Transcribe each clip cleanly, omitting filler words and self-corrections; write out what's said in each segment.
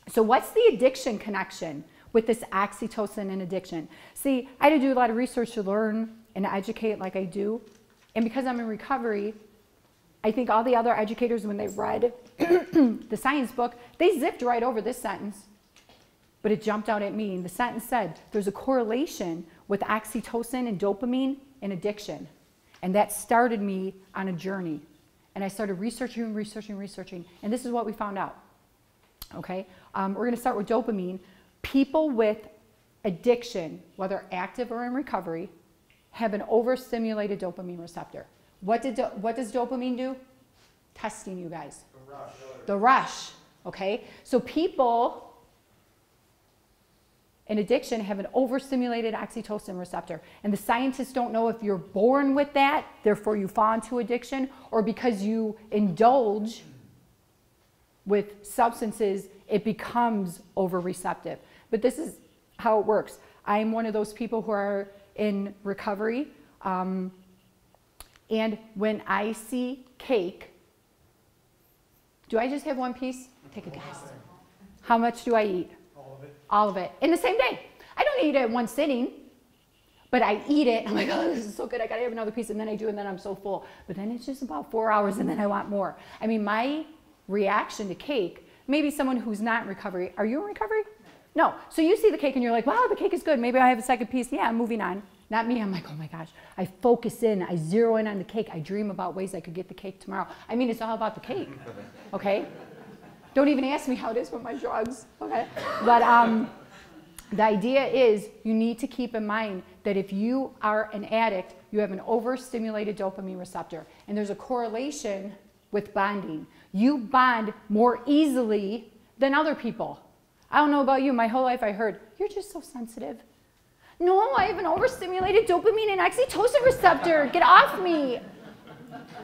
So what's the addiction connection with this oxytocin and addiction? See, I had to do a lot of research to learn and educate like I do. And because I'm in recovery, I think all the other educators, when they read the science book, they zipped right over this sentence. But it jumped out at me. And the sentence said, there's a correlation with oxytocin and dopamine and addiction. And that started me on a journey. And I started researching. And this is what we found out. Okay? We're going to start with dopamine. People with addiction, whether active or in recovery, have an overstimulated dopamine receptor. What does dopamine do? Testing, you guys. The rush. Okay? So people in addiction have an overstimulated oxytocin receptor. And the scientists don't know if you're born with that, therefore you fall into addiction, or because you indulge with substances, it becomes over-receptive. But this is how it works. I'm one of those people who are in recovery. And when I see cake, do I just have one piece? Take a guess. How much do I eat? All of it in the same day. I don't eat it at one sitting, but I eat it. I'm like, oh, this is so good. I got to have another piece. And then I do, and then I'm so full. But then it's just about 4 hours, and then I want more. I mean, my reaction to cake, maybe someone who's not in recovery. Are you in recovery? No. So you see the cake, and you're like, wow, the cake is good. Maybe I have a second piece. Yeah, I'm moving on. Not me. I'm like, oh my gosh. I focus in. I zero in on the cake. I dream about ways I could get the cake tomorrow. I mean, it's all about the cake. Okay? Don't even ask me how it is with my drugs, okay? But the idea is you need to keep in mind that if you are an addict, you have an overstimulated dopamine receptor. And there's a correlation with bonding. You bond more easily than other people. I don't know about you. My whole life I heard, you're just so sensitive. No, I have an overstimulated dopamine and oxytocin receptor. Get off me.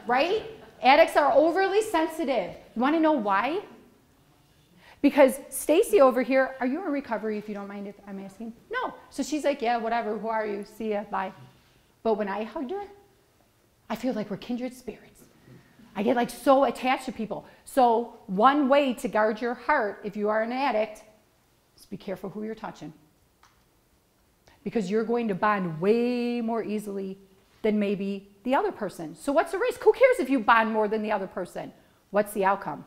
Right? Addicts are overly sensitive. You want to know why? Because Stacy over here, are you in recovery, if you don't mind if I'm asking? No. So she's like, yeah, whatever, who are you? See ya, bye. But when I hugged her, I feel like we're kindred spirits. I get like so attached to people. So one way to guard your heart, if you are an addict, is be careful who you're touching. Because you're going to bond way more easily than maybe the other person. So what's the risk? Who cares if you bond more than the other person? What's the outcome?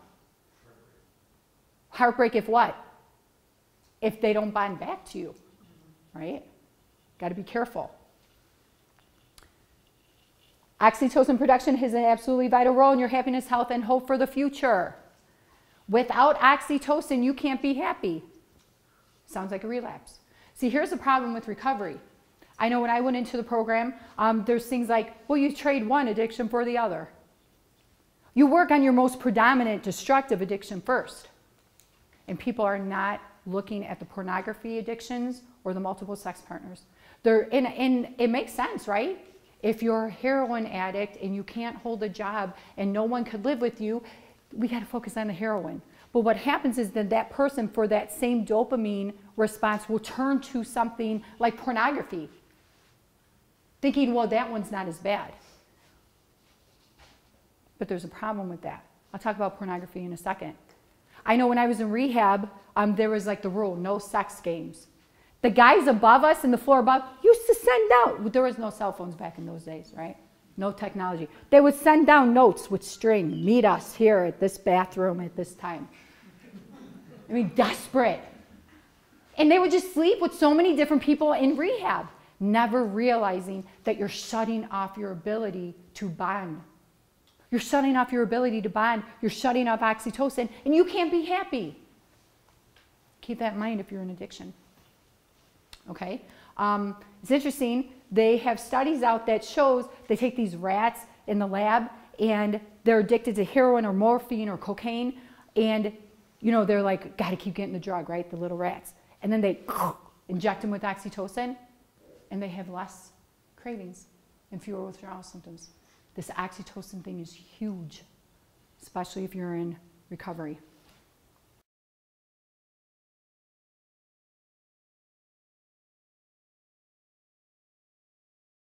Heartbreak if what? If they don't bond back to you, right? Got to be careful. Oxytocin production has an absolutely vital role in your happiness, health, and hope for the future. Without oxytocin, you can't be happy. Sounds like a relapse. See, here's the problem with recovery. I know when I went into the program, there's things like, well, you trade one addiction for the other. You work on your most predominant destructive addiction first. And people are not looking at the pornography addictions or the multiple sex partners. And it makes sense, right? If you're a heroin addict and you can't hold a job and no one could live with you, we got to focus on the heroin. But what happens is that that person, for that same dopamine response, will turn to something like pornography, thinking, well, that one's not as bad. But there's a problem with that. I'll talk about pornography in a second. I know when I was in rehab, there was like the rule, no sex games. The guys above us and the floor above used to send out, there was no cell phones back in those days, right? No technology. They would send down notes with string, meet us here at this bathroom at this time. I mean, desperate. And they would just sleep with so many different people in rehab, never realizing that you're shutting off your ability to bond. You're shutting off your ability to bond. You're shutting off oxytocin, and you can't be happy. Keep that in mind if you're in addiction. Okay? It's interesting. They have studies out that shows they take these rats in the lab, and they're addicted to heroin or morphine or cocaine, and you know they're like, got to keep getting the drug, right? The little rats. And then they inject them with oxytocin, and they have less cravings and fewer withdrawal symptoms. This oxytocin thing is huge, especially if you're in recovery.